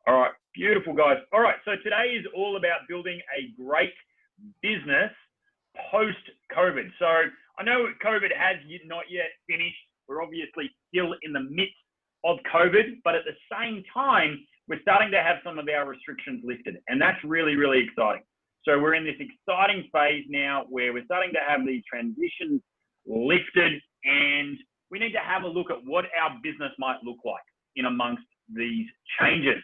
All right, beautiful guys. All right, so today is all about building a great business post-COVID. So I know COVID has not yet finished. We're obviously still in the midst of COVID, but at the same time, we're starting to have some of our restrictions lifted, and that's really, really exciting. So we're in this exciting phase now where we're starting to have these transitions lifted, and we need to have a look at what our business might look like in amongst these changes.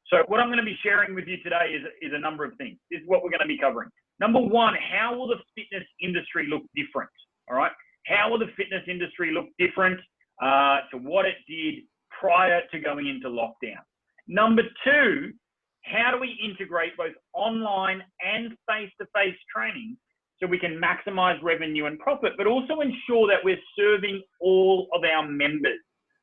So what I'm going to be sharing with you today is a number of things. This is what we're going to be covering. Number one, how will the fitness industry look different? All right. How will the fitness industry look different to what it did prior to going into lockdown? Number two, how do we integrate both online and face-to-face training so we can maximize revenue and profit, but also ensure that we're serving all of our members,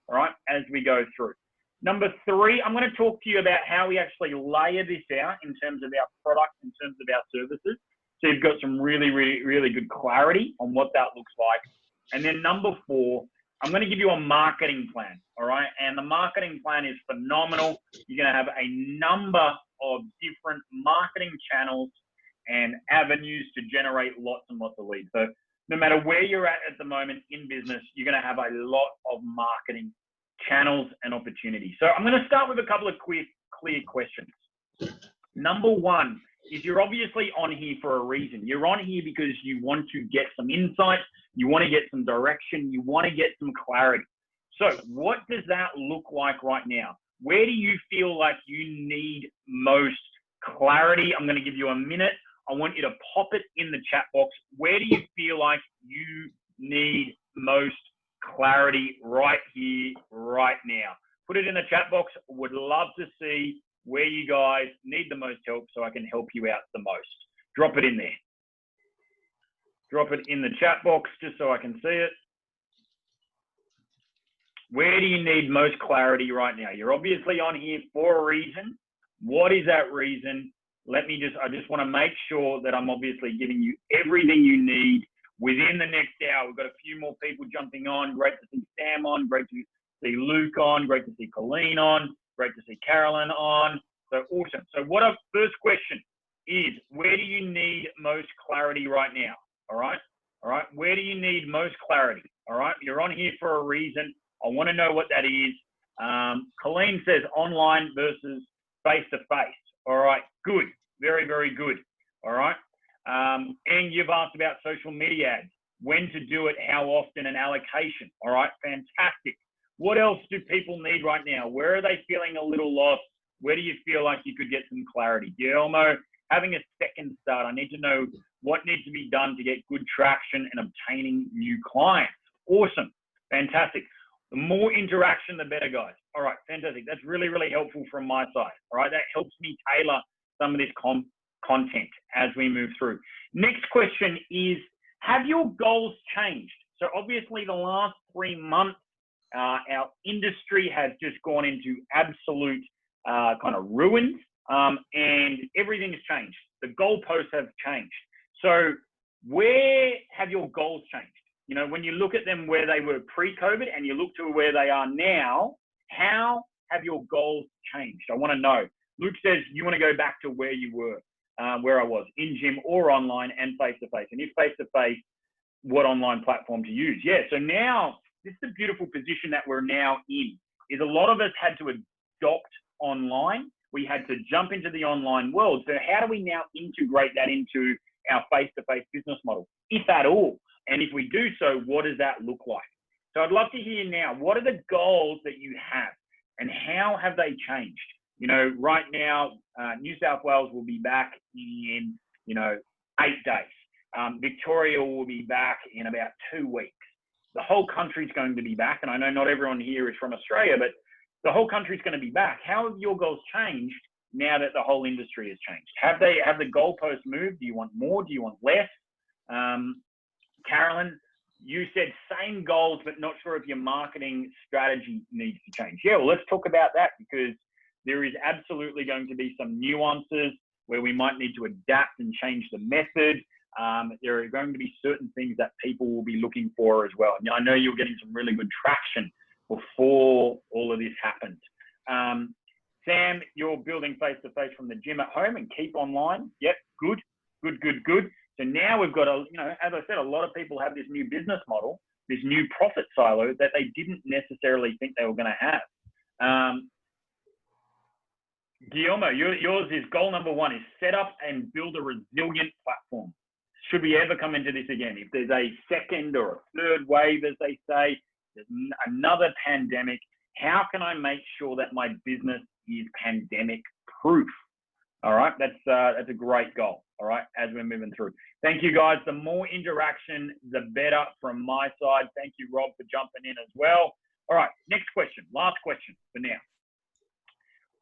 all right, as we go through. Number three, I'm going to talk to you about how we actually layer this out in terms of our products, in terms of our services. So you've got some really, really, really good clarity on what that looks like. And then number four, I'm going to give you a marketing plan, all right? And the marketing plan is phenomenal. You're going to have a number of different marketing channels and avenues to generate lots and lots of leads. So no matter where you're at the moment in business, you're going to have a lot of marketing channels and opportunities. So I'm going to start with a couple of clear questions. Number one is you're obviously on here for a reason. You're on here because you want to get some insight, you want to get some direction, you want to get some clarity. So what does that look like right now? Where do you feel like you need most clarity? I'm going to give you a minute. I want you to pop it in the chat box. Where do you feel like you need most clarity right here, right now? Put it in the chat box. Would love to see where you guys need the most help so I can help you out the most. Drop it in there. Drop it in the chat box just so I can see it. Where do you need most clarity right now? You're obviously on here for a reason. What is that reason? I just want to make sure that I'm obviously giving you everything you need within the next hour. We've got a few more people jumping on. Great to see Sam on. Great to see Luke on. Great to see Colleen on. Great to see Carolyn on. So awesome. So first question is, where do you need most clarity right now? All right. All right. Where do you need most clarity? All right. You're on here for a reason. I want to know what that is. Colleen says online versus face-to-face. All right. Good. Very, very good. All right. And you've asked about social media ads, when to do it, how often, and allocation. All right, fantastic. What else do people need right now? Where are they feeling a little lost? Where do you feel like you could get some clarity? Guillermo, having a second start. I need to know what needs to be done to get good traction and obtaining new clients. Awesome, fantastic. The more interaction, the better, guys. All right, fantastic. That's really, really helpful from my side. All right, that helps me tailor some of this content as we move through. Next question is, have your goals changed? So obviously the last 3 months, our industry has just gone into absolute kind of ruins, and everything has changed. The goalposts have changed. So where have your goals changed? You know, when you look at them where they were pre-COVID and you look to where they are now, how have your goals changed? I want to know. Luke says you want to go back to where you were, where I was, in gym or online and face-to-face. And if face-to-face, what online platform to use? Yeah, so now this is a beautiful position that we're now in, is a lot of us had to adopt online. We had to jump into the online world. So how do we now integrate that into our face-to-face business model, if at all? And if we do so, what does that look like? So I'd love to hear now, what are the goals that you have and how have they changed? You know, right now, New South Wales will be back in, 8 days. Victoria will be back in about 2 weeks. The whole country's going to be back. And I know not everyone here is from Australia, but the whole country's going to be back. How have your goals changed now that the whole industry has changed? Have the goalposts moved? Do you want more? Do you want less? Carolyn, you said same goals, but not sure if your marketing strategy needs to change. Yeah, well, let's talk about that, because there is absolutely going to be some nuances where we might need to adapt and change the method. There are going to be certain things that people will be looking for as well. And I know you're getting some really good traction before all of this happened. Sam, you're building face-to-face from the gym at home and keep online. Yep, good, good, good, good. So now we've got as I said, a lot of people have this new business model, this new profit silo that they didn't necessarily think they were going to have. Guillermo, yours is goal number 1 is set up and build a resilient platform. Should we ever come into this again, if there's a second or a third wave, as they say, there's another pandemic, how can I make sure that my business is pandemic proof? All right, that's a great goal. All right, as we're moving through. Thank you, guys. The more interaction, the better from my side. Thank you, Rob, for jumping in as well. All right, next question, last question for now.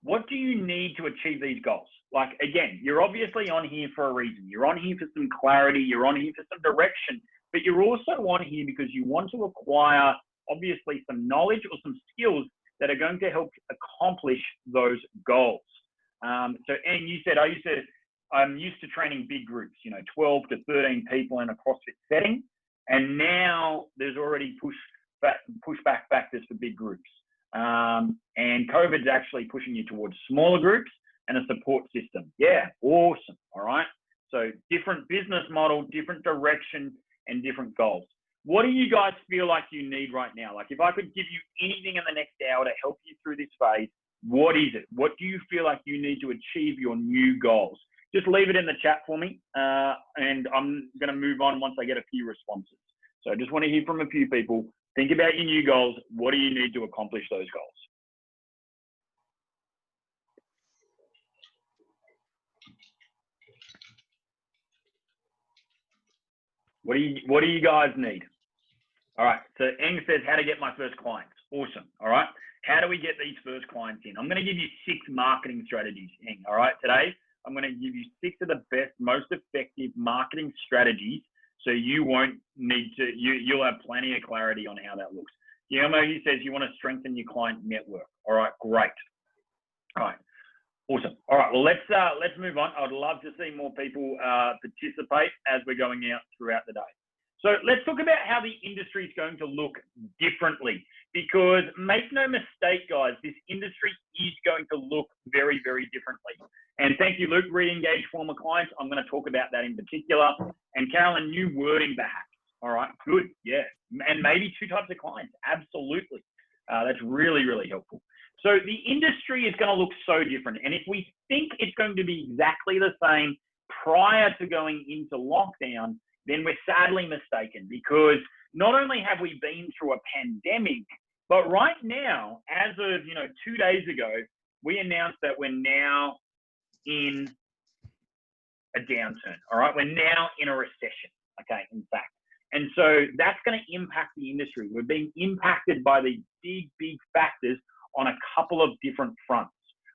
What do you need to achieve these goals? Like, again, you're obviously on here for a reason. You're on here for some clarity. You're on here for some direction, but you're also on here because you want to acquire, obviously, some knowledge or some skills that are going to help accomplish those goals. And you said, I'm used to training big groups, 12 to 13 people in a CrossFit setting. And now there's already pushback factors for big groups. And COVID's actually pushing you towards smaller groups and a support system. Yeah, awesome. All right. So different business model, different direction, and different goals. What do you guys feel like you need right now? Like, if I could give you anything in the next hour to help you through this phase, what is it? What do you feel like you need to achieve your new goals? Just leave it in the chat for me. And I'm going to move on once I get a few responses. So I just want to hear from a few people. Think about your new goals. What do you need to accomplish those goals? What do you guys need? All right. So Eng says, how to get my first clients. Awesome. All right. How do we get these first clients in? I'm going to give you 6 marketing strategies, Eng. All right. Today, I'm going to give you 6 of the best, most effective marketing strategies. So you won't need to, you'll have plenty of clarity on how that looks. Guillermo, he says you want to strengthen your client network. All right, great. All right, awesome. All right, well, let's move on. I'd love to see more people participate as we're going out throughout the day. So let's talk about how the industry is going to look differently, because make no mistake, guys, this industry is going to look very, very differently. And thank you, Luke. Re-engage former clients. I'm going to talk about that in particular. And Carolyn, new wording back. All right, good. Yeah. And maybe 2 types of clients. Absolutely. That's really, really helpful. So the industry is going to look so different. And if we think it's going to be exactly the same prior to going into lockdown, then we're sadly mistaken, because not only have we been through a pandemic, but right now, as of 2 days ago, we announced that we're now in a downturn. All right, we're now in a recession. Okay, in fact. And so that's going to impact the industry. We're being impacted by the big factors on a couple of different fronts.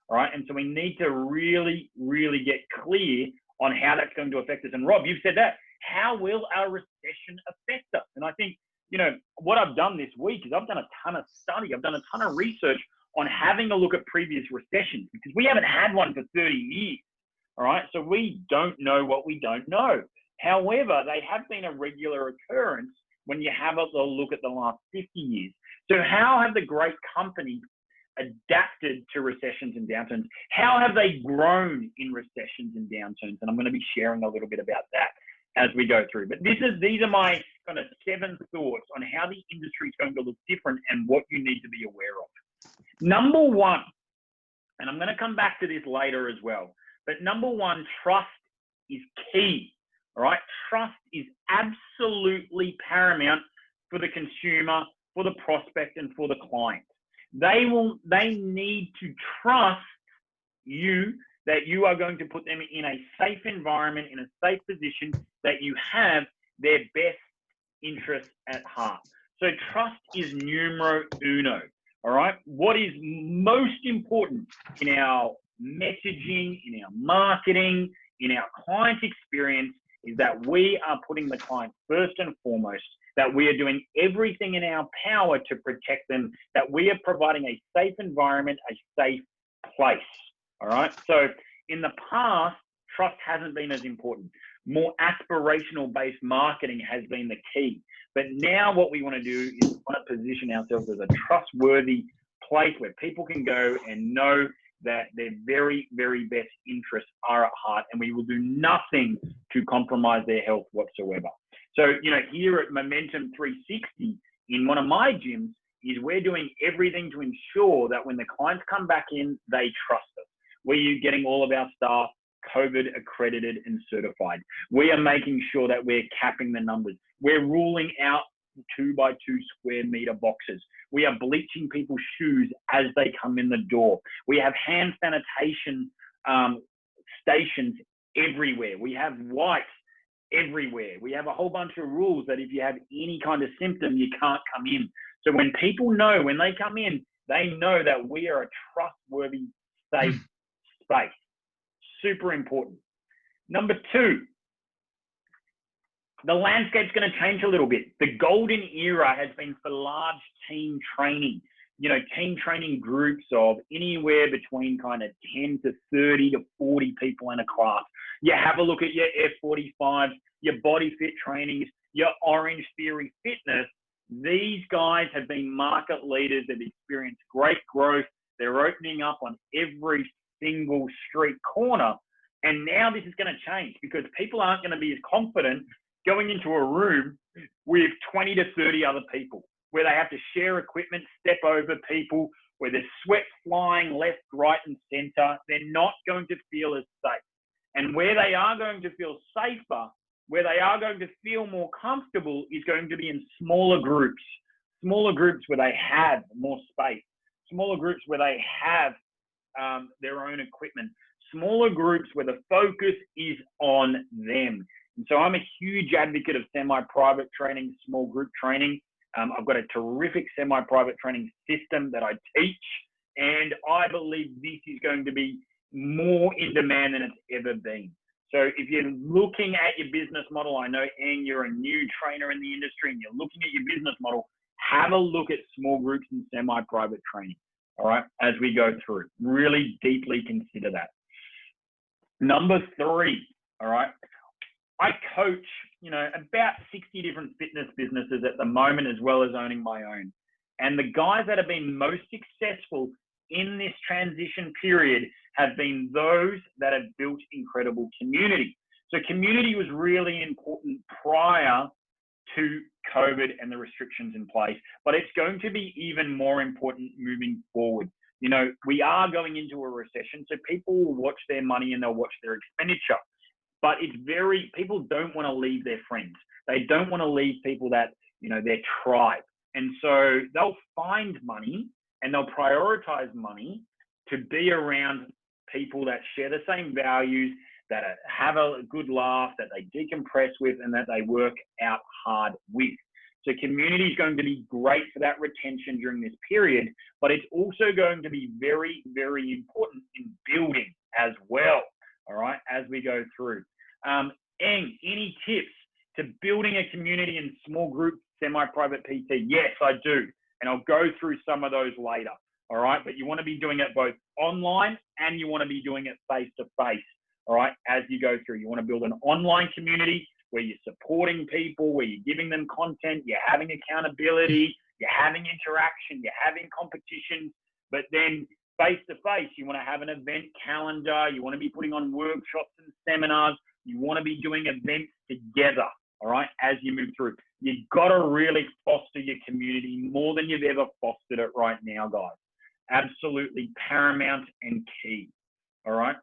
All right. And so we need to really, really get clear on how that's going to affect us. And Rob, you've said that. How will our recession affect us? And I think, what I've done this week is I've done a ton of study. I've done a ton of research on having a look at previous recessions, because we haven't had one for 30 years. All right. So we don't know what we don't know. However, they have been a regular occurrence when you have a look at the last 50 years. So how have the great companies adapted to recessions and downturns? How have they grown in recessions and downturns? And I'm going to be sharing a little bit about that as we go through. But these are my kind of 7 thoughts on how the industry is going to look different and what you need to be aware of. Number 1, and I'm going to come back to this later as well, but number 1, trust is key. All right, trust is absolutely paramount for the consumer, for the prospect, and for the client. They need to trust you, that you are going to put them in a safe environment, in a safe position, that you have their best interests at heart. So trust is numero uno. All right, what is most important in our messaging, in our marketing, in our client experience, is that we are putting the client first and foremost, that we are doing everything in our power to protect them, that we are providing a safe environment, a safe place. All right. So in the past, trust hasn't been as important. More aspirational based marketing has been the key. But now what we want to do is we want to position ourselves as a trustworthy place where people can go and know that their very, very best interests are at heart, and we will do nothing to compromise their health whatsoever. So, here at Momentum 360, in one of my gyms, is we're doing everything to ensure that when the clients come back in, they trust us. We're getting all of our staff COVID accredited and certified. We are making sure that we're capping the numbers. We're ruling out 2x2 square meter boxes. We are bleaching people's shoes as they come in the door. We have hand sanitation stations everywhere. We have wipes everywhere. We have a whole bunch of rules that if you have any kind of symptom, you can't come in. So when people know, when they come in, they know that we are a trustworthy, safe space. Super important. Number 2, the landscape's going to change a little bit. The golden era has been for large team training. Team training groups of anywhere between kind of 10 to 30 to 40 people in a class. You have a look at your F45, your Body Fit trainings, your Orange Theory Fitness. These guys have been market leaders. They've experienced great growth. They're opening up on every single street corner. And now this is going to change because people aren't going to be as confident going into a room with 20 to 30 other people where they have to share equipment, step over people, where there's sweat flying left, right, and center. They're not going to feel as safe. And where they are going to feel safer, where they are going to feel more comfortable is going to be in smaller groups where they have more space, smaller groups where they have their own equipment, smaller groups where the focus is on them. And so I'm a huge advocate of semi-private training, small group training. I've got a terrific semi-private training system that I teach, and I believe this is going to be more in demand than it's ever been. So if you're looking at your business model, I know, Eng, you're a new trainer in the industry and you're looking at your business model, have a look at small groups and semi-private training, all right, as we go through. Really deeply consider that. Number 3, all right, I coach, about 60 different fitness businesses at the moment, as well as owning my own. And the guys that have been most successful in this transition period have been those that have built incredible community. So community was really important prior to COVID and the restrictions in place, but it's going to be even more important moving forward. We are going into a recession, so people will watch their money and they'll watch their expenditure. But people don't want to leave their friends. They don't want to leave people that, their tribe. And so they'll find money and they'll prioritize money to be around people that share the same values, that have a good laugh, that they decompress with, and that they work out hard with. So community is going to be great for that retention during this period, but it's also going to be very, very important in building as well, all right, as we go through. Eng, any tips to building a community in small group, semi-private PT? Yes, I do. And I'll go through some of those later, all right? But you want to be doing it both online and you want to be doing it face-to-face, all right, as you go through. You want to build an online community where you're supporting people, where you're giving them content, you're having accountability, you're having interaction, you're having competitions, but then face-to-face, you want to have an event calendar, you want to be putting on workshops and seminars, you want to be doing events together, all right, as you move through. You've got to really foster your community more than you've ever fostered it right now, guys. Absolutely paramount and key, all right?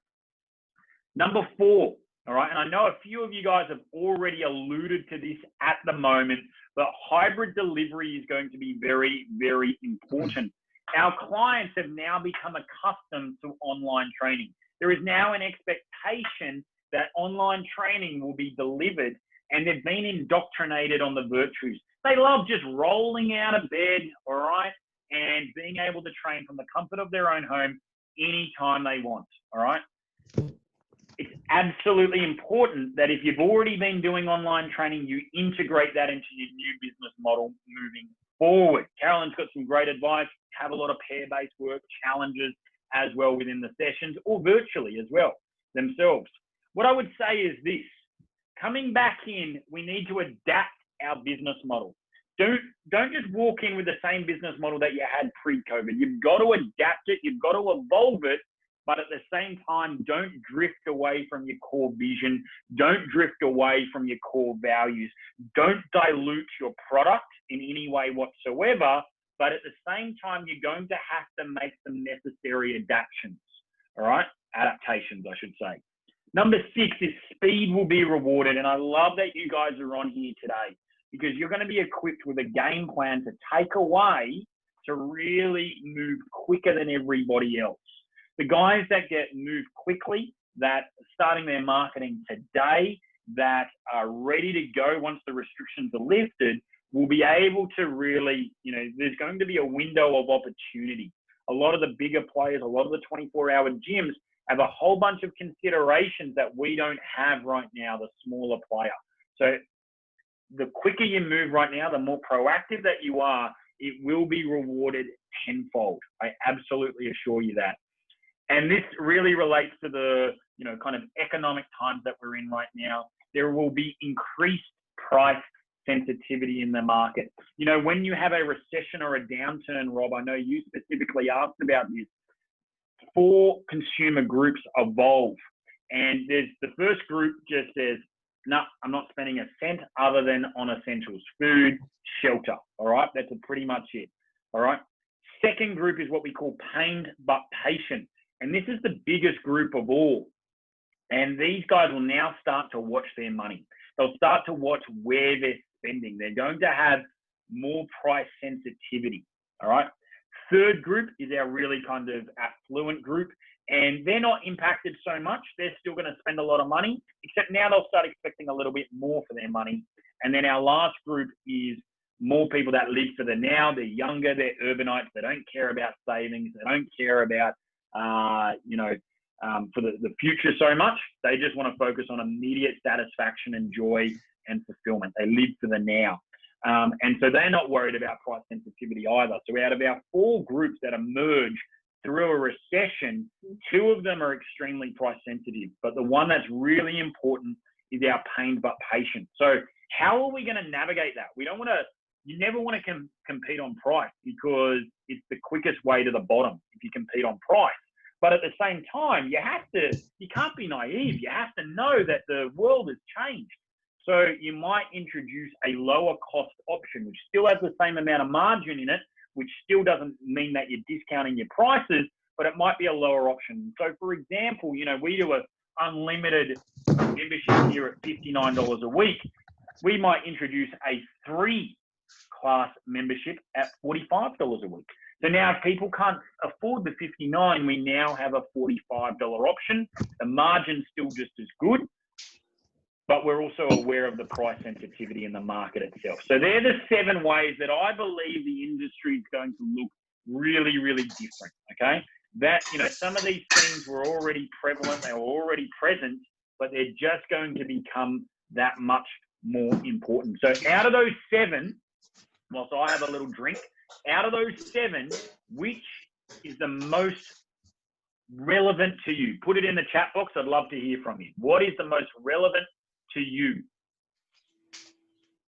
Number 4, all right, and I know a few of you guys have already alluded to this at the moment, but hybrid delivery is going to be very, very important. Our clients have now become accustomed to online training. There is now an expectation that online training will be delivered, and they've been indoctrinated on the virtues. They love just rolling out of bed, all right, and being able to train from the comfort of their own home anytime they want, all right? It's absolutely important that if you've already been doing online training, you integrate that into your new business model moving forward. Carolyn's got some great advice. Have a lot of pair-based work, challenges as well within the sessions, or virtually as well themselves. What I would say is this: coming back in, we need to adapt our business model. Don't just walk in with the same business model that you had pre-COVID. You've got to adapt it. You've got to evolve it but at the same time, don't drift away from your core vision. Don't drift away from your core values. Don't dilute your product in any way whatsoever. But at the same time, you're going to have to make some necessary adaptations. All right? Adaptations, I should say. Number 6 is speed will be rewarded. And I love that you guys are on here today because you're going to be equipped with a game plan to take away to really move quicker than everybody else. The guys that get moved quickly, that are starting their marketing today, that are ready to go once the restrictions are lifted, will be able to really, there's going to be a window of opportunity. A lot of the bigger players, a lot of the 24-hour gyms have a whole bunch of considerations that we don't have right now, the smaller player. So the quicker you move right now, the more proactive that you are, it will be rewarded tenfold. I absolutely assure you that. And this really relates to the, kind of economic times that we're in right now. There will be increased price sensitivity in the market. When you have a recession or a downturn, Rob, I know you specifically asked about this, 4 consumer groups evolve. And there's the first group just says, no, I'm not spending a cent other than on essentials, food, shelter. All right. That's pretty much it. All right. Second group is what we call pained but patient. And this is the biggest group of all. And these guys will now start to watch their money. They'll start to watch where they're spending. They're going to have more price sensitivity. All right. Third group is our really kind of affluent group. And they're not impacted so much. They're still going to spend a lot of money, except now they'll start expecting a little bit more for their money. And then our last group is more people that live for the now. They're younger, they're urbanites. They don't care about savings. They don't care about, for the future so much. They just want to focus on immediate satisfaction and joy and fulfillment. They live for the now. And so they're not worried about price sensitivity either. So out of our 4 groups that emerge through a recession, 2 of them are extremely price sensitive. But the one that's really important is our pained but patient. So how are we going to navigate that? You never want to compete on price because it's the quickest way to the bottom if you compete on price. But at the same time, you can't be naive. You have to know that the world has changed. So you might introduce a lower cost option, which still has the same amount of margin in it, which still doesn't mean that you're discounting your prices, but it might be a lower option. So for example, we do an unlimited membership here at $59 a week. We might introduce a 3-class membership at $45 a week. So now if people can't afford the $59, we now have a $45 option. The margin's still just as good, but we're also aware of the price sensitivity in the market itself. So they're the 7 ways that I believe the industry is going to look really, really different, okay? That, some of these things were already prevalent, they were already present, but they're just going to become that much more important. So out of those 7, whilst I have a little drink, out of those 7, which is the most relevant to you? Put it in the chat box. I'd love to hear from you. What is the most relevant to you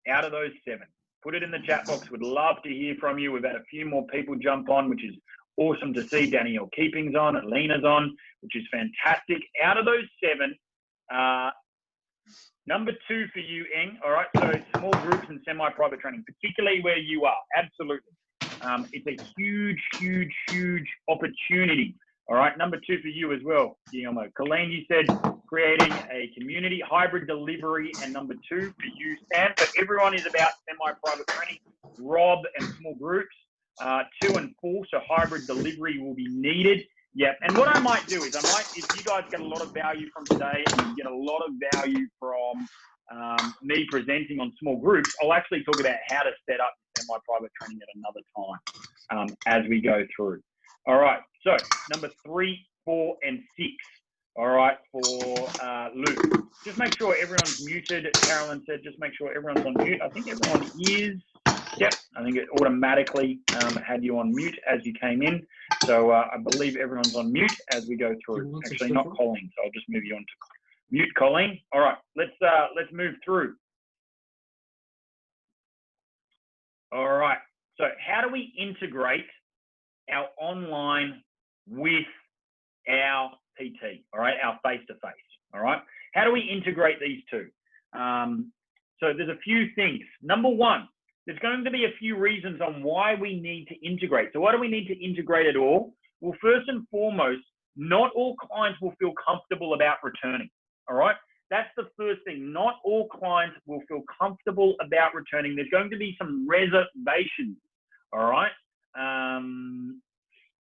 out of those 7? Put it in the chat box. Would love to hear from you. We've had a few more people jump on, which is awesome to see. Danielle Keeping's on, Alina's on, which is fantastic. Out of those 7, number 2 for you, Eng. All right, so small groups and semi-private training, particularly where you are. Absolutely. It's a huge, huge, huge opportunity. All right, number 2 for you as well, Guillermo. Colleen, you said creating a community, hybrid delivery, and number 2 for you, Sam. So everyone is about semi-private training, Rob, and small groups. 2 and 4, so hybrid delivery will be needed. Yep, and what I might do is if you guys get a lot of value from today and you get a lot of value from me presenting on small groups, I'll actually talk about how to set up semi-private training at another time as we go through. All right, so number 3, 4, and 6. All right, for Luke. Just make sure everyone's muted. Carolyn said just make sure everyone's on mute. I think everyone is. Yep, I think it automatically had you on mute as you came in. So I believe everyone's on mute as we go through. Actually, not Colleen, so I'll just move you on to mute, Colleen. All right, let's move through. All right, so how do we integrate our online with our PT, all right, our face-to-face, all right? How do we integrate these two? So there's a few things. Number one, there's going to be a few reasons on why we need to integrate. So why do we need to integrate at all? Well, first and foremost, not all clients will feel comfortable about returning, all right? That's the first thing. Not all clients will feel comfortable about returning. There's going to be some reservations, all right?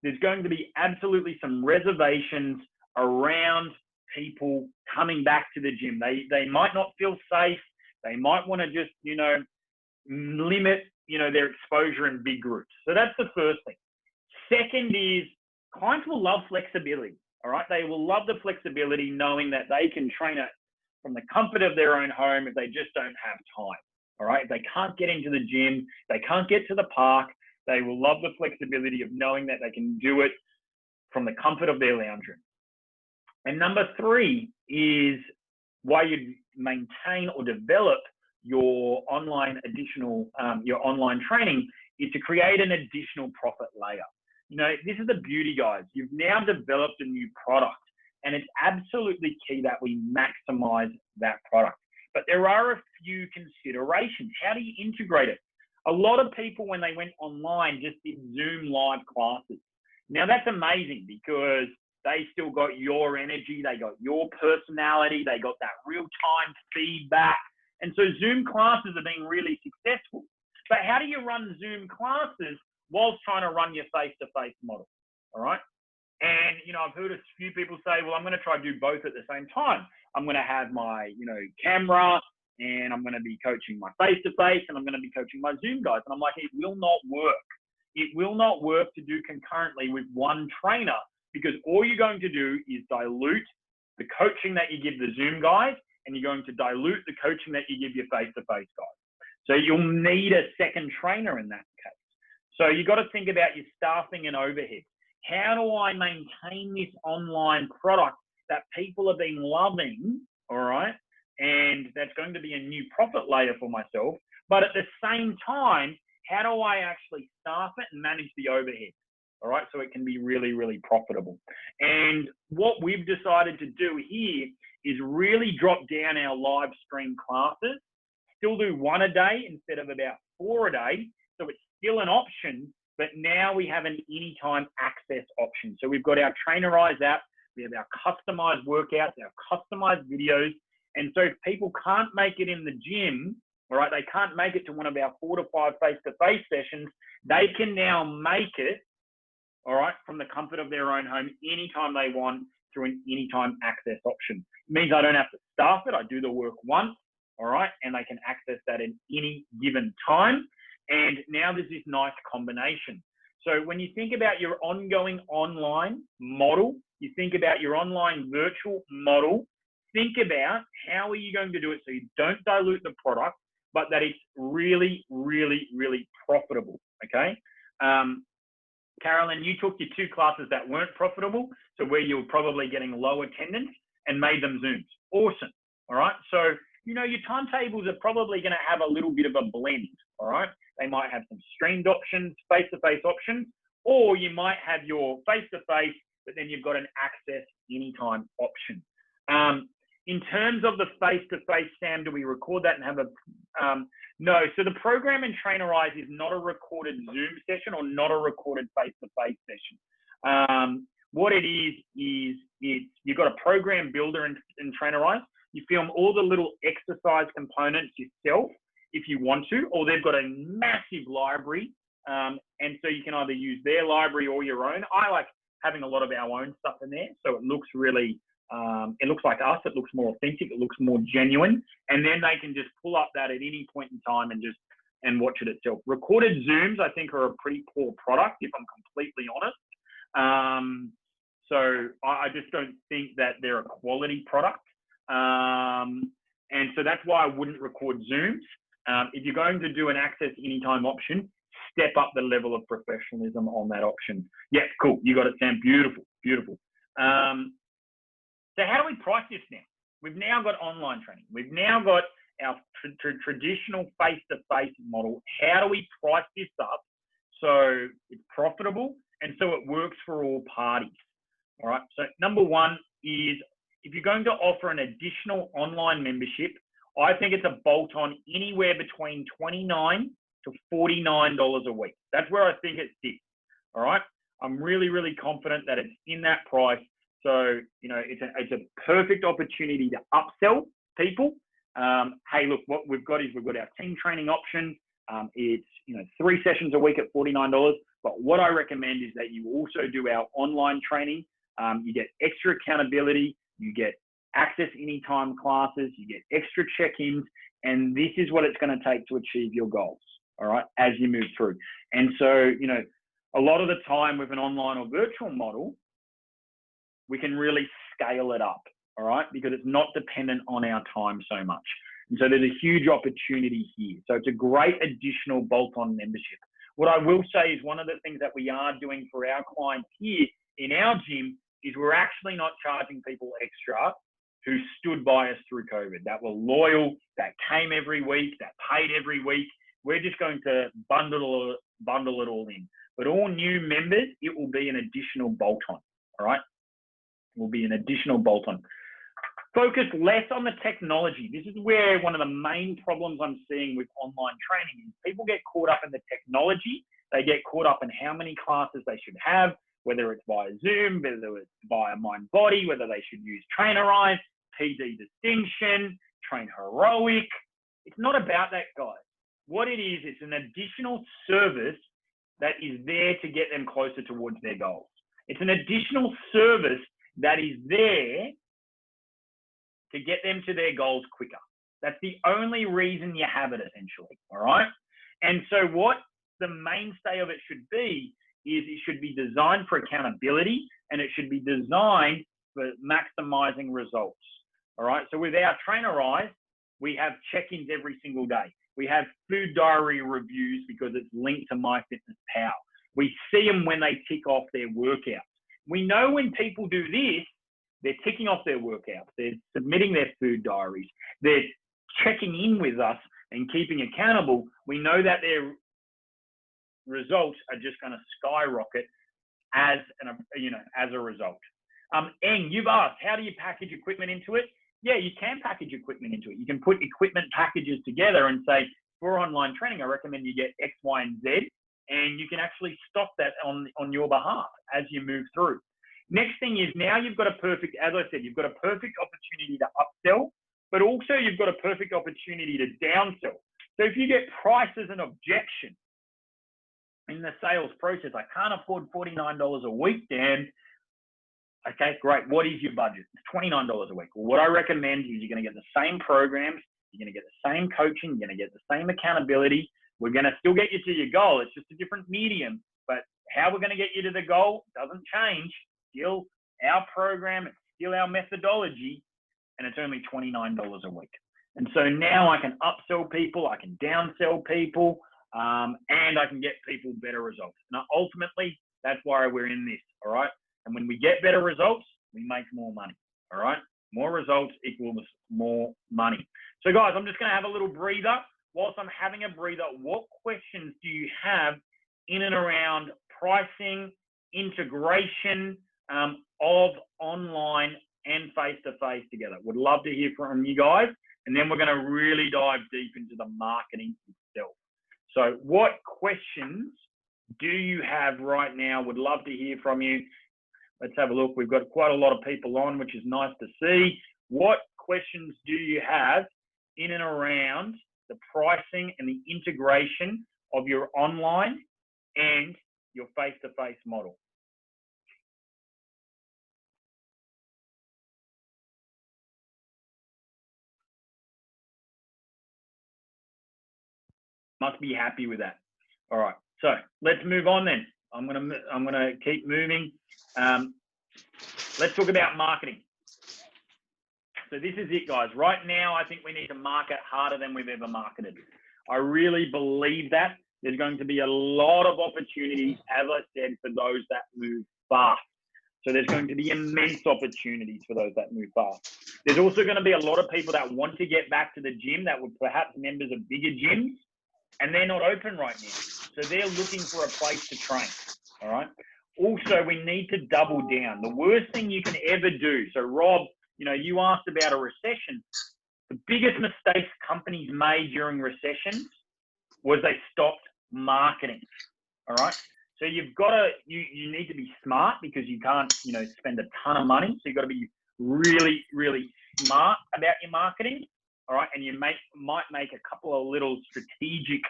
There's going to be absolutely some reservations around people coming back to the gym. They might not feel safe. They might want to just, limit, their exposure in big groups. So that's the first thing. Second is clients will love flexibility, all right? They will love the flexibility knowing that they can train it from the comfort of their own home if they just don't have time, all right? If they can't get into the gym, they can't get to the park, they will love the flexibility of knowing that they can do it from the comfort of their lounge room. And number three is why you maintain or develop your online your online training is to create an additional profit layer. This is the beauty, guys. You've now developed a new product, and it's absolutely key that we maximize that product. But there are a few considerations. How do you integrate it? A lot of people, when they went online, just did Zoom live classes. Now, that's amazing because they still got your energy, they got your personality, they got that real-time feedback. And so Zoom classes are being really successful. But how do you run Zoom classes whilst trying to run your face-to-face model, all right? And, I've heard a few people say, well, I'm going to try to do both at the same time. I'm going to have my, camera, and I'm going to be coaching my face-to-face, and I'm going to be coaching my Zoom guys. And I'm like, it will not work. It will not work to do concurrently with one trainer, because all you're going to do is dilute the coaching that you give the Zoom guys, and you're going to dilute the coaching that you give your face-to-face guys. So you'll need a second trainer in that case. So you've got to think about your staffing and overhead. How do I maintain this online product that people have been loving, all right? And that's going to be a new profit layer for myself. But at the same time, how do I actually staff it and manage the overhead? All right, so it can be really, really profitable. And what we've decided to do here is really drop down our live stream classes, still do one a day instead of about 4 a day. So it's still an option, but now we have an anytime access option. So we've got our Trainerize app, we have our customized workouts, our customized videos. And so if people can't make it in the gym, all right, they can't make it to one of our 4 to 5 face-to-face sessions, they can now make it, all right, from the comfort of their own home anytime they want through an anytime access option. It means I don't have to staff it. I do the work once, all right, and they can access that at any given time. And now there's this nice combination. So when you think about your ongoing online model, you think about your online virtual model, think about how are you going to do it so you don't dilute the product, but that it's really, really, really profitable, okay? Carolyn, you took your 2 classes that weren't profitable, so where you were probably getting low attendance and made them Zooms. Awesome, all right? So, your timetables are probably going to have a little bit of a blend, all right? They might have some streamed options, face-to-face options, or you might have your face-to-face, but then you've got an access anytime option. In terms of the face-to-face, Sam, do we record that and have a, no. So the program in Trainerize is not a recorded Zoom session or not a recorded face-to-face session. What it is you've got a program builder in Trainerize. You film all the little exercise components yourself if you want to, or they've got a massive library. And so you can either use their library or your own. I like having a lot of our own stuff in there. So it looks really, it looks like us. It looks more authentic. It looks more genuine. And then they can just pull up that at any point in time and watch it itself. Recorded Zooms, I think, are a pretty poor product, if I'm completely honest. So I just don't think that they're a quality product. And so that's why I wouldn't record Zooms. If you're going to do an access anytime option, step up the level of professionalism on that option. Yeah, cool. You got it, Sam. Beautiful, beautiful. So how do we price this now? We've now got online training. We've now got our traditional face-to-face model. How do we price this up so it's profitable and so it works for all parties? All right. So number one is if you're going to offer an additional online membership, I think it's a bolt on anywhere between $29 to $49 a week. That's where I think it sits. All right. I'm really, really confident that it's in that price. So, you know, it's a perfect opportunity to upsell people. Hey, look, what we've got is we've got our team training option. It's, you know, 3 sessions a week at $49. But what I recommend is that you also do our online training. You get extra accountability. You get access anytime classes. You get extra check-ins. And this is what it's going to take to achieve your goals, all right, as you move through. And so, you know, a lot of the time with an online or virtual model, we can really scale it up, all right, because it's not dependent on our time so much. And so there's a huge opportunity here. So it's a great additional bolt-on membership. What I will say is one of the things that we are doing for our clients here in our gym is we're actually not charging people extra who stood by us through COVID, that were loyal, that came every week, that paid every week. We're just going to bundle it all in. But all new members, it will be an additional bolt-on, all right? It will be an additional bolt-on. Focus less on the technology. This is where one of the main problems I'm seeing with online training is people get caught up in the technology. They get caught up in how many classes they should have, whether it's via Zoom, whether it's via MindBody, whether they should use Trainerize, PD Distinction, Train Heroic. It's not about that, guys. What it is, it's an additional service that is there to get them closer towards their goals. It's an additional service that is there to get them to their goals quicker. That's the only reason you have it, essentially, all right? And so what the mainstay of it should be is it should be designed for accountability, and it should be designed for maximizing results, all right? So with our Trainerize, we have check-ins every single day. We have food diary reviews because it's linked to MyFitnessPal. We see them when they tick off their workouts. We know when people do this, they're ticking off their workouts. They're submitting their food diaries. They're checking in with us and keeping accountable. We know that their results are just going to skyrocket as a result. And you've asked, how do you package equipment into it? Yeah, you can package equipment into it. You can put equipment packages together and say, for online training, I recommend you get X, Y, and Z, and you can actually stock that on your behalf as you move through. Next thing is now you've got a perfect, as I said, you've got a perfect opportunity to upsell, but also you've got a perfect opportunity to downsell. So if you get price as an objection in the sales process, I can't afford $49 a week, Dan. Okay, great. What is your budget? It's $29 a week. Well, what I recommend is you're going to get the same programs, you're going to get the same coaching, you're going to get the same accountability. We're going to still get you to your goal. It's just a different medium, but how we're going to get you to the goal doesn't change. Still our program, it's still our methodology, and it's only $29 a week. And so now I can upsell people, I can downsell people, and I can get people better results. And ultimately, that's why we're in this, all right? And when we get better results, we make more money, all right? More results equals more money. So guys, I'm just gonna have a little breather. Whilst I'm having a breather, what questions do you have in and around pricing, integration of online and face-to-face together? Would love to hear from you guys. And then we're gonna really dive deep into the marketing itself. So what questions do you have right now? Would love to hear from you. Let's have a look. We've got quite a lot of people on, which is nice to see. What questions do you have in and around the pricing and the integration of your online and your face-to-face model? Must be happy with that. All right, so let's move on then. I'm gonna keep moving. Let's talk about marketing. So this is it, guys. Right now, I think we need to market harder than we've ever marketed. I really believe that. There's going to be a lot of opportunities, as I said, for those that move fast. So there's going to be immense opportunities for those that move fast. There's also going to be a lot of people that want to get back to the gym that were perhaps members of bigger gyms, and they're not open right now. So they're looking for a place to train, all right? Also, we need to double down. The worst thing you can ever do. So, Rob, you asked about a recession. The biggest mistakes companies made during recessions was they stopped marketing. All right. So you've got to, you need to be smart because you can't, spend a ton of money. So you've got to be really, really smart about your marketing. All right. And you might make a couple of little strategic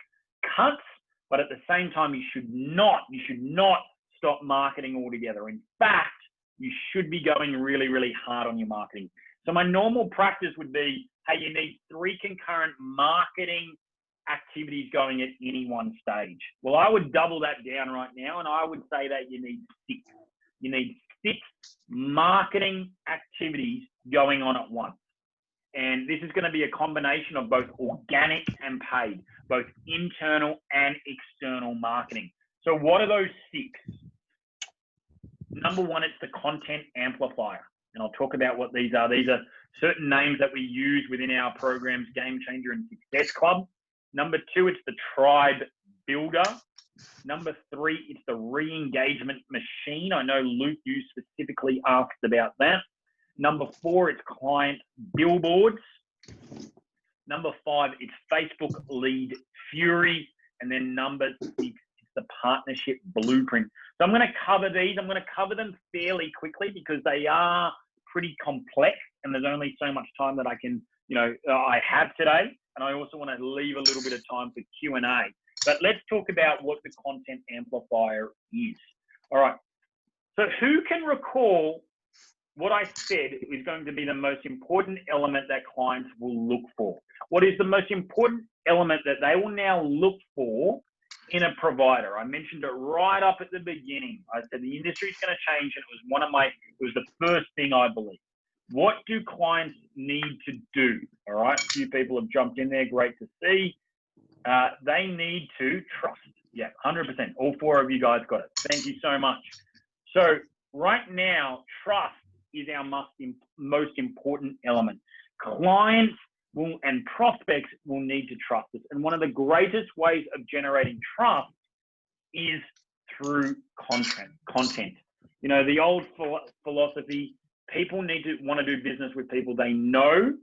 cuts, but at the same time, you should not stop marketing altogether. In fact, you should be going really, really hard on your marketing. So my normal practice would be, hey, you need 3 concurrent marketing activities going at any one stage. Well, I would double that down right now, and I would say that you need 6. You need 6 marketing activities going on at once. And this is going to be a combination of both organic and paid, both internal and external marketing. So what are those 6? Number 1, it's the content amplifier. And I'll talk about what these are. These are certain names that we use within our programs, Game Changer and Success Club. Number 2, it's the tribe builder. Number 3, it's the re-engagement machine. I know, Luke, you specifically asked about that. Number 4, it's client billboards. Number 5, it's Facebook lead fury. And then number 6, it's the partnership blueprint. So I'm going to cover these. I'm going to cover them fairly quickly because they are pretty complex and there's only so much time that I can, I have today. And I also want to leave a little bit of time for Q&A. But let's talk about what the content amplifier is. All right. So who can recall what I said is going to be the most important element that clients will look for? What is the most important element that they will now look for in a provider? I mentioned it right up at the beginning. I said the industry is going to change, and it was the first thing I believe. What do clients need to do? All right, a few people have jumped in there. Great to see. They need to trust. Yeah, 100%. All 4 of you guys got it. Thank you so much. So right now, trust is our most important element. Clients and prospects will need to trust us. And one of the greatest ways of generating trust is through content. The old philosophy, people need to want to do business with people they know,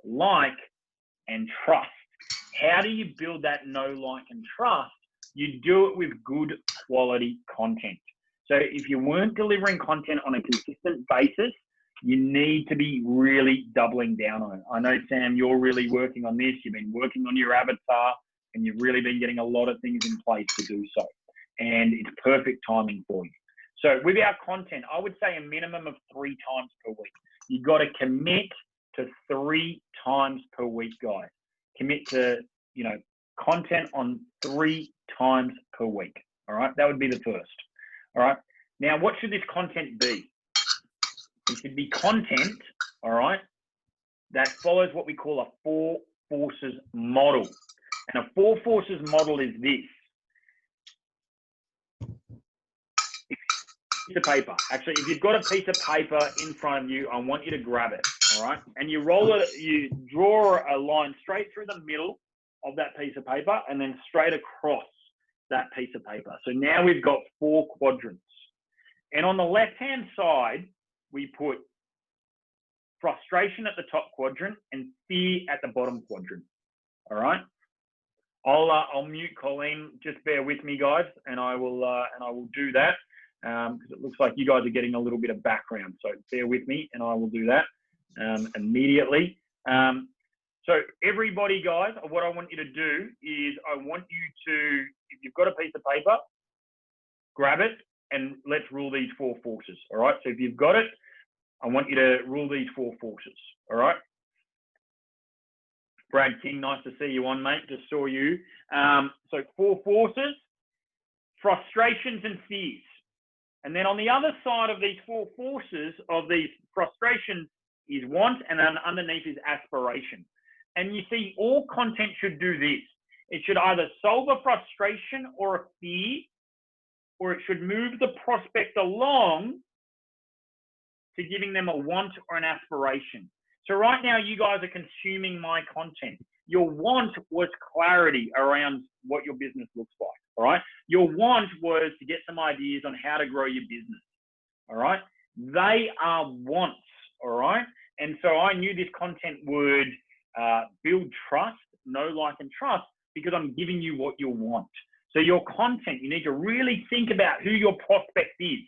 like, and trust. How do you build that know, like, and trust? You do it with good quality content. So if you weren't delivering content on a consistent basis, you need to be really doubling down on it. I know, Sam, you're really working on this. You've been working on your avatar, and you've really been getting a lot of things in place to do so. And it's perfect timing for you. So with our content, I would say a minimum of 3 times per week. You've got to commit to 3 times per week, guys. Commit to, content on 3 times per week. All right. That would be the first. All right. Now, what should this content be? It should be content, all right, that follows what we call a 4 forces model. And a 4 forces model is this. Piece of paper. Actually, if you've got a piece of paper in front of you, I want you to grab it, all right? And you you draw a line straight through the middle of that piece of paper and then straight across that piece of paper. So now we've got 4 quadrants. And on the left-hand side, we put frustration at the top quadrant and fear at the bottom quadrant. All right. I'll mute Colleen. Just bear with me, guys, and I will do that because it looks like you guys are getting a little bit of background. So bear with me, and I will do that immediately. So everybody, guys, what I want you to do is I want you to, if you've got a piece of paper, grab it and let's rule these 4 forces. All right. So if you've got it, I want you to rule these 4 forces, all right? Brad King, nice to see you on, mate. Just saw you. So 4 forces, frustrations and fears. And then on the other side of these 4 forces of these frustrations is want, and then underneath is aspiration. And you see, all content should do this. It should either solve a frustration or a fear, or it should move the prospect along to giving them a want or an aspiration. So right now, you guys are consuming my content. Your want was clarity around what your business looks like, all right? Your want was to get some ideas on how to grow your business, all right? They are wants, all right? And so I knew this content would build trust, know, like, and trust, because I'm giving you what you want. So your content, you need to really think about who your prospect is,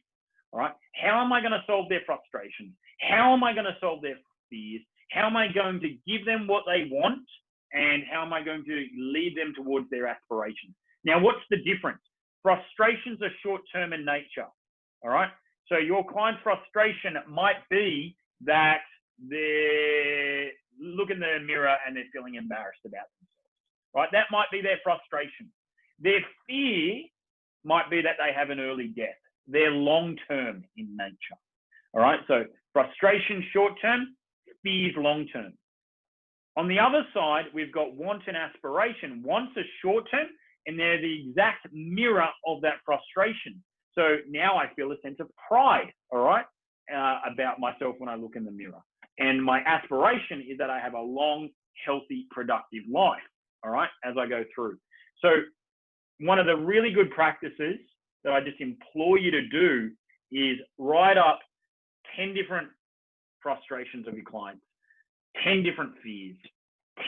all right? How am I going to solve their frustrations? How am I going to solve their fears? How am I going to give them what they want? And how am I going to lead them towards their aspirations? Now, what's the difference? Frustrations are short-term in nature, all right? So your client's frustration might be that they look in the mirror and they're feeling embarrassed about themselves, right? That might be their frustration. Their fear might be that they have an early death. They're long-term in nature, all right? So frustration short-term, fears long-term. On the other side, we've got want and aspiration. Wants are short-term, and they're the exact mirror of that frustration. So now I feel a sense of pride, all right, about myself when I look in the mirror. And my aspiration is that I have a long, healthy, productive life, all right, as I go through. So one of the really good practices that I just implore you to do is write up 10 different frustrations of your clients, 10 different fears,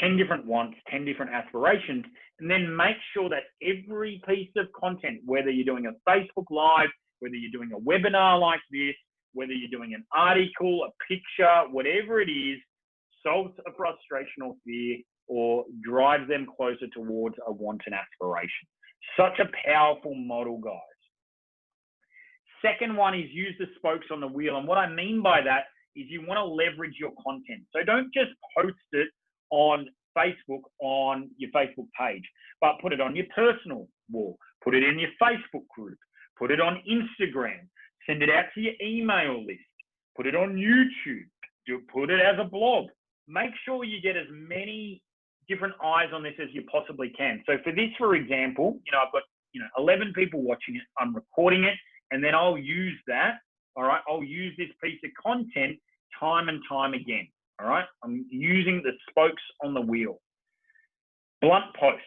10 different wants, 10 different aspirations, and then make sure that every piece of content, whether you're doing a Facebook Live, whether you're doing a webinar like this, whether you're doing an article, a picture, whatever it is, solves a frustration or fear or drives them closer towards a want and aspiration. Such a powerful model, guys. Second one is use the spokes on the wheel. And what I mean by that is you want to leverage your content. So don't just post it on Facebook, on your Facebook page, but put it on your personal wall, put it in your Facebook group, put it on Instagram, send it out to your email list, put it on YouTube, put it as a blog. Make sure you get as many different eyes on this as you possibly can. So for this, for example, I've got 11 people watching it. I'm recording it, and then I'll use that. All right, I'll use this piece of content time and time again. All right, I'm using the spokes on the wheel. Blunt posts.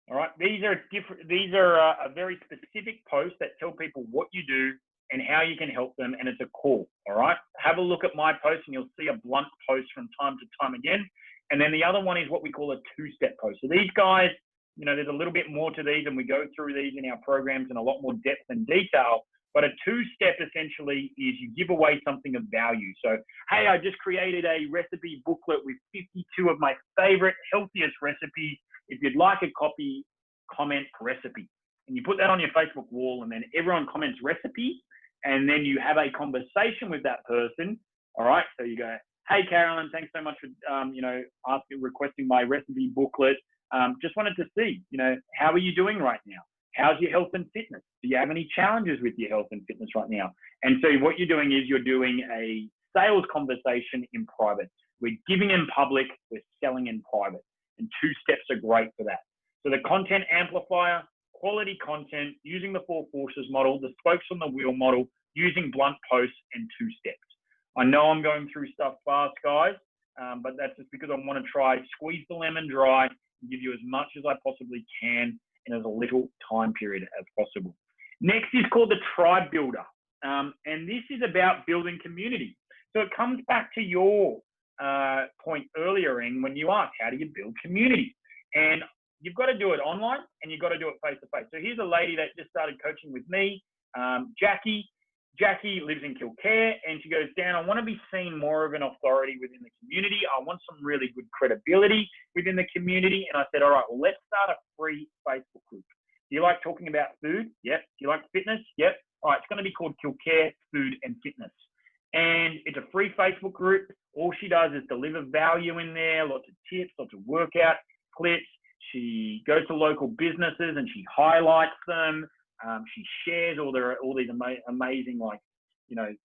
All right, these are different. These are a very specific posts that tell people what you do and how you can help them, and it's a call. All right, have a look at my post, and you'll see a blunt post from time to time again. And then the other one is what we call a two-step post. So these guys, there's a little bit more to these, and we go through these in our programs in a lot more depth and detail. But a two-step essentially is you give away something of value. So, hey, I just created a recipe booklet with 52 of my favorite, healthiest recipes. If you'd like a copy, comment recipe. And you put that on your Facebook wall, and then everyone comments recipe. And then you have a conversation with that person. All right. So you go, hey, Carolyn, thanks so much for, requesting my recipe booklet. Just wanted to see, how are you doing right now? How's your health and fitness? Do you have any challenges with your health and fitness right now? And so what you're doing is you're doing a sales conversation in private. We're giving in public, we're selling in private. And two steps are great for that. So the content amplifier, quality content, using the 4 forces model, the spokes on the wheel model, using blunt posts and 2 steps. I know I'm going through stuff fast, guys, but that's just because I want to try squeeze the lemon dry and give you as much as I possibly can in as a little time period as possible. Next is called the tribe builder. And this is about building community. So it comes back to your point earlier when you asked, how do you build community? And you've got to do it online and you've got to do it face to face. So here's a lady that just started coaching with me, Jackie. Jackie lives in Kilcare, and she goes, Dan, I want to be seen more of an authority within the community. I want some really good credibility within the community. And I said, all right, well, let's start a free Facebook group. Do you like talking about food? Yep. Do you like fitness? Yep. All right, it's going to be called Kilcare Food and Fitness. And it's a free Facebook group. All she does is deliver value in there, lots of tips, lots of workout clips. She goes to local businesses and she highlights them. She shares all these amazing,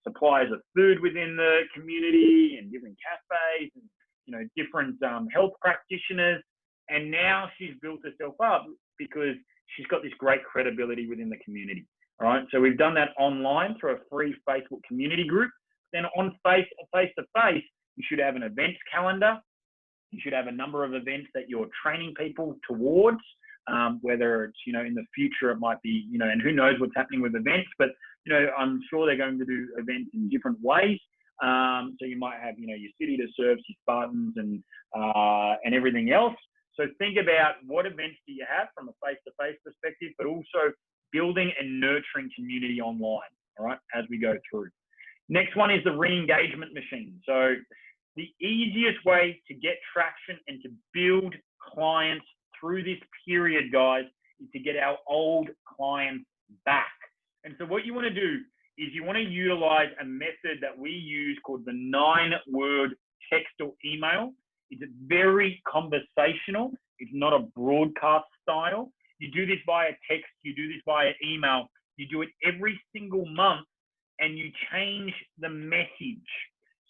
suppliers of food within the community and different cafes and, different health practitioners. And now she's built herself up because she's got this great credibility within the community. All right. So we've done that online through a free Facebook community group. Then on face to face, You should have an events calendar. You should have a number of events that you're training people towards, whether it's, you know, in the future, it might be, you know, and who knows what's happening with events, but, you know, I'm sure they're going to do events in different ways. So you might have, you know, your city to serve, your Spartans and everything else. So think about what events do you have from a face-to-face perspective, but also building and nurturing community online, all right, as we go through. Next one is the re-engagement machine. So the easiest way to get traction and to build clients through this period, guys, is to get our old clients back. And so what you want to do is you want to utilize a method that we use called the 9-word text or email. It's very conversational. It's not a broadcast style. You do this via text, you do this via email. You do it every single month and you change the message.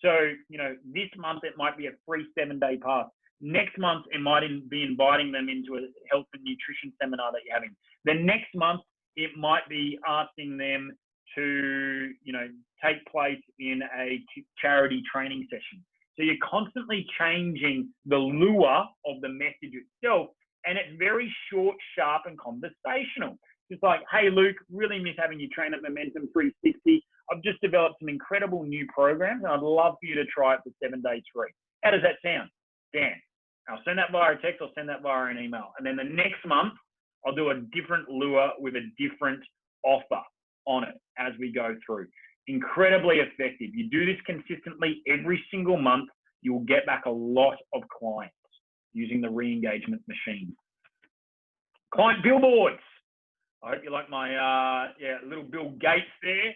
So, you know, this month it might be a free 7-day pass. Next month, it might be inviting them into a health and nutrition seminar that you're having. The next month, it might be asking them to, you know, take place in a charity training session. So you're constantly changing the lure of the message itself, and it's very short, sharp, and conversational. It's like, hey, Luke, really miss having you train at Momentum 360. I've just developed some incredible new programs, and I'd love for you to try it for 7 days free. How does that sound? Dan, I'll send that via a text, I'll send that via an email. And then the next month, I'll do a different lure with a different offer on it as we go through. Incredibly effective. You do this consistently every single month, you'll get back a lot of clients using the re-engagement machine. Client billboards. I hope you like my little Bill Gates there.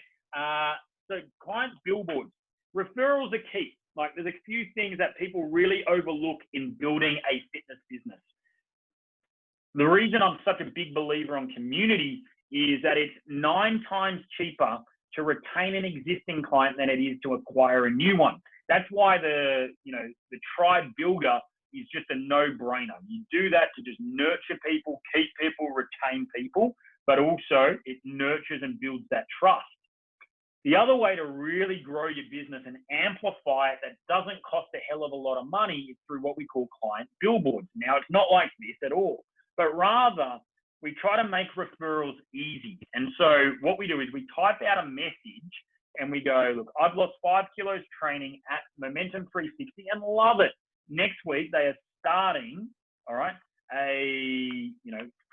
So client billboards. Referrals are key. Like there's a few things that people really overlook in building a fitness business. The reason I'm such a big believer on community is that it's 9 times cheaper to retain an existing client than it is to acquire a new one. That's why the tribe builder is just a no-brainer. You do that to just nurture people, keep people, retain people, but also it nurtures and builds that trust. The other way to really grow your business and amplify it that doesn't cost a hell of a lot of money is through what we call client billboards. Now, it's not like this at all, but rather we try to make referrals easy. And so what we do is we type out a message and we go, look, I've lost 5 kilos training at Momentum 360 and love it. Next week, they are starting, all right, a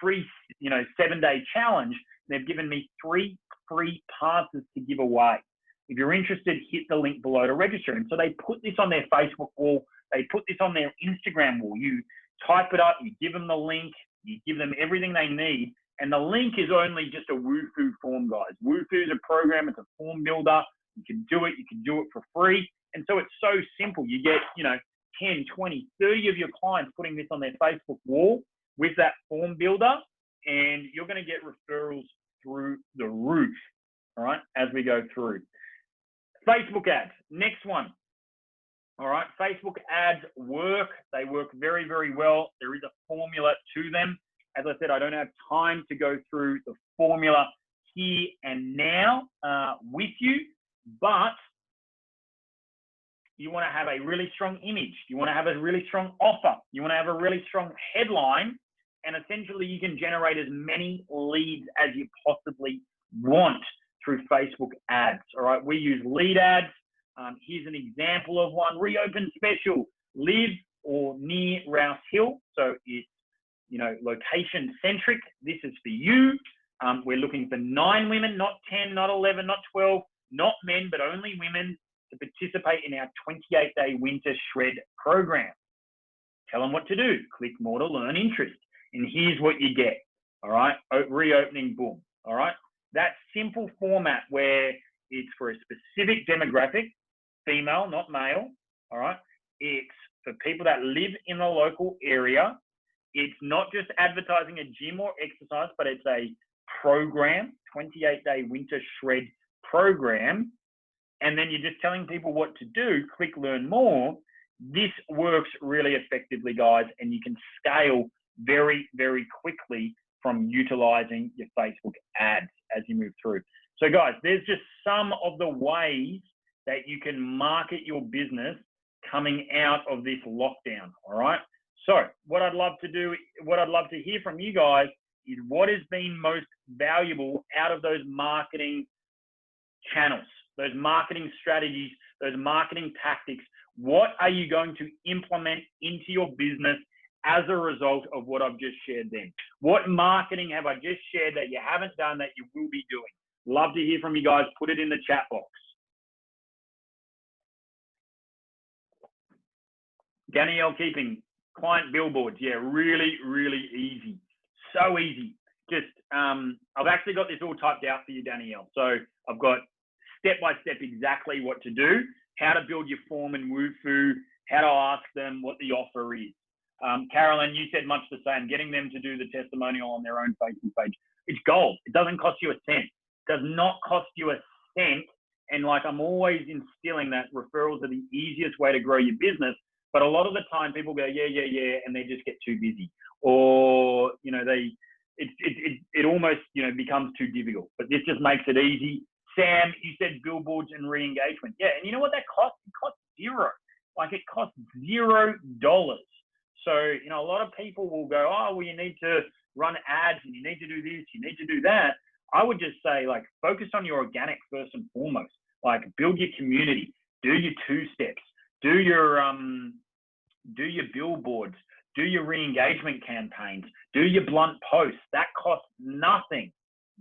free 7-day challenge. They've given me 3 free passes to give away. If you're interested, hit the link below to register. And so they put this on their Facebook wall. They put this on their Instagram wall. You type it up, you give them the link, you give them everything they need. And the link is only just a Wufoo form, guys. Wufoo is a program, it's a form builder. You can do it for free. And so it's so simple. You get, 10, 20, 30 of your clients putting this on their Facebook wall with that form builder, and you're going to get referrals through the roof, all right, as we go through. Facebook ads, next one. All right, Facebook ads work. They work very, very well. There is a formula to them. As I said, I don't have time to go through the formula here and now with you, but you want to have a really strong image. You want to have a really strong offer. You want to have a really strong headline, and essentially you can generate as many leads as you possibly want through Facebook ads. All right, we use lead ads. Here's an example of one. Reopen special, live or near Rouse Hill. So it's, location centric. This is for you. We're looking for 9 women, not 10, not 11, not 12, not men, but only women to participate in our 28-day winter shred program. Tell them what to do. Click more to learn interest. And here's what you get. All right. Reopening, boom. All right. That simple format where it's for a specific demographic, female, not male. All right. It's for people that live in the local area. It's not just advertising a gym or exercise, but it's a program, 28-day winter shred program. And then you're just telling people what to do. Click learn more. This works really effectively, guys, and you can scale very, very quickly from utilizing your Facebook ads as you move through. So guys, there's just some of the ways that you can market your business coming out of this lockdown. All right. So what I'd love to hear from you guys is what has been most valuable out of those marketing channels, those marketing strategies, those marketing tactics. What are you going to implement into your business as a result of what I've just shared then? What marketing have I just shared that you haven't done that you will be doing? Love to hear from you guys. Put it in the chat box. Danielle Keeping, client billboards. Yeah, really, really easy. So easy. Just, I've actually got this all typed out for you, Danielle. So I've got step-by-step exactly what to do, how to build your form in Wufoo, how to ask them what the offer is. Carolyn, you said much the same, getting them to do the testimonial on their own Facebook page. It's gold. It doesn't cost you a cent. It does not cost you a cent. And like I'm always instilling that referrals are the easiest way to grow your business. But a lot of the time people go, yeah, and they just get too busy. Or, you know, it almost, you know, becomes too difficult. But this just makes it easy. Sam, you said billboards and re-engagement. Yeah, and you know what that costs? It costs zero. Like it costs $0. So, you know, a lot of people will go, oh, well, you need to run ads and you need to do this, you need to do that. I would just say, like, focus on your organic first and foremost. Like, build your community, do your 2-steps, do your billboards, do your re-engagement campaigns, do your blunt posts. That costs nothing.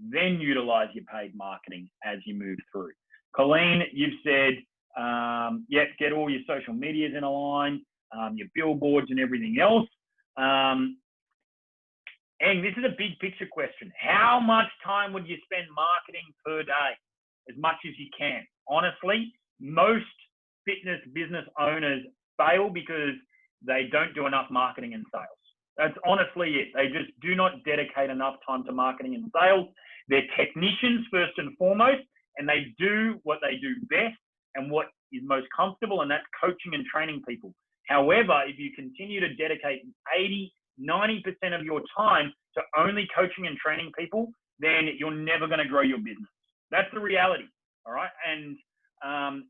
Then utilize your paid marketing as you move through. Colleen, you've said, get all your social medias in a line, your billboards and everything else. And this is a big picture question. How much time would you spend marketing per day? As much as you can. Honestly, most fitness business owners fail because they don't do enough marketing and sales. That's honestly it. They just do not dedicate enough time to marketing and sales. They're technicians first and foremost, and they do what they do best and what is most comfortable, and that's coaching and training people. However, if you continue to dedicate 80, 90% of your time to only coaching and training people, then you're never going to grow your business. That's the reality, all right? And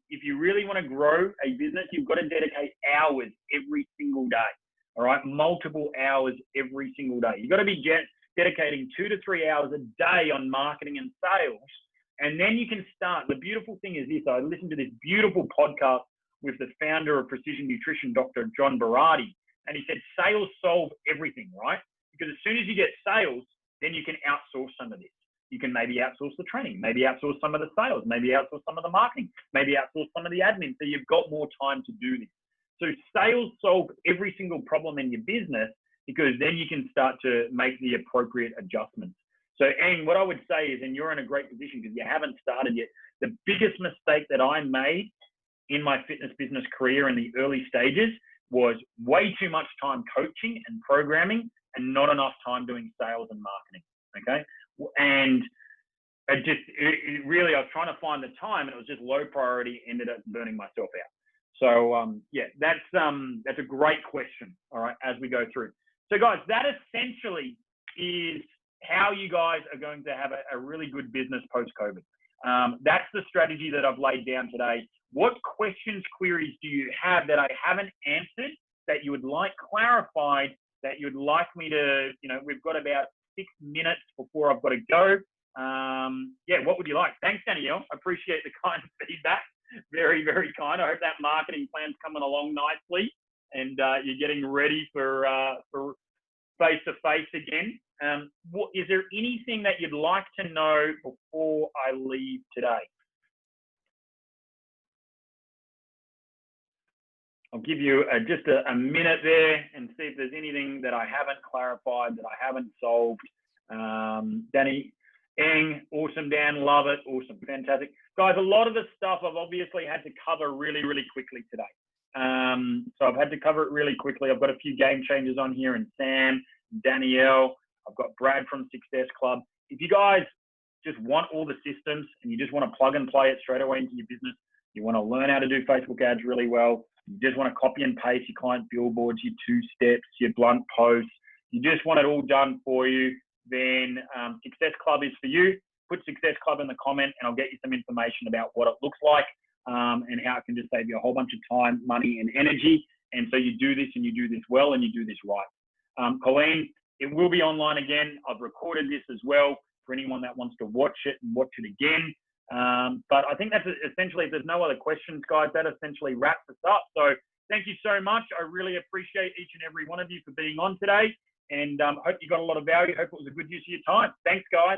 if you really want to grow a business, you've got to dedicate hours every single day, all right? Multiple hours every single day. You've got to be dedicating 2 to 3 hours a day on marketing and sales, and then you can start. The beautiful thing is this. I listened to this beautiful podcast with the founder of Precision Nutrition, Dr. John Berardi, and he said sales solve everything, right? Because as soon as you get sales, then you can outsource some of this. You can maybe outsource the training, maybe outsource some of the sales, maybe outsource some of the marketing, maybe outsource some of the admin. So you've got more time to do this. So sales solve every single problem in your business, because then you can start to make the appropriate adjustments. So, Ang, what I would say is, and you're in a great position because you haven't started yet, the biggest mistake that I made in my fitness business career in the early stages was way too much time coaching and programming and not enough time doing sales and marketing, okay? And it really, I was trying to find the time and it was just low priority, ended up burning myself out. So, yeah, that's a great question, all right, as we go through. So, guys, that essentially is how you guys are going to have a really good business post-COVID. That's the strategy that I've laid down today. What questions, queries do you have that I haven't answered that you would like clarified, that you'd like me to, you know, we've got about 6 minutes before I've got to go. Yeah, what would you like? Thanks, Danielle. I appreciate the kind feedback. Very, very kind. I hope that marketing plan's coming along nicely and you're getting ready for face-to-face again. Is there anything that you'd like to know before I leave today? I'll give you just a minute there and see if there's anything that I haven't clarified, that I haven't solved. Danny, Eng, awesome. Dan, love it. Awesome. Fantastic. Guys, a lot of the stuff I've obviously had to cover really, really quickly today. So I've had to cover it really quickly. I've got a few game changers on here, and Sam, Danielle, I've got Brad from Success Club. If you guys just want all the systems and you just want to plug and play it straight away into your business, you want to learn how to do Facebook ads really well, you just want to copy and paste your client billboards, your 2-steps, your blunt posts, you just want it all done for you, then Success Club is for you. Put Success Club in the comment and I'll get you some information about what it looks like. and how it can just save you a whole bunch of time, money, and energy. And so you do this and you do this well and you do this right. Colleen, it will be online again. I've recorded this as well for anyone that wants to watch it and watch it again. But I think that's essentially, if there's no other questions, guys, that essentially wraps us up. So thank you so much. I really appreciate each and every one of you for being on today. And hope you got a lot of value. Hope it was a good use of your time. Thanks, guys.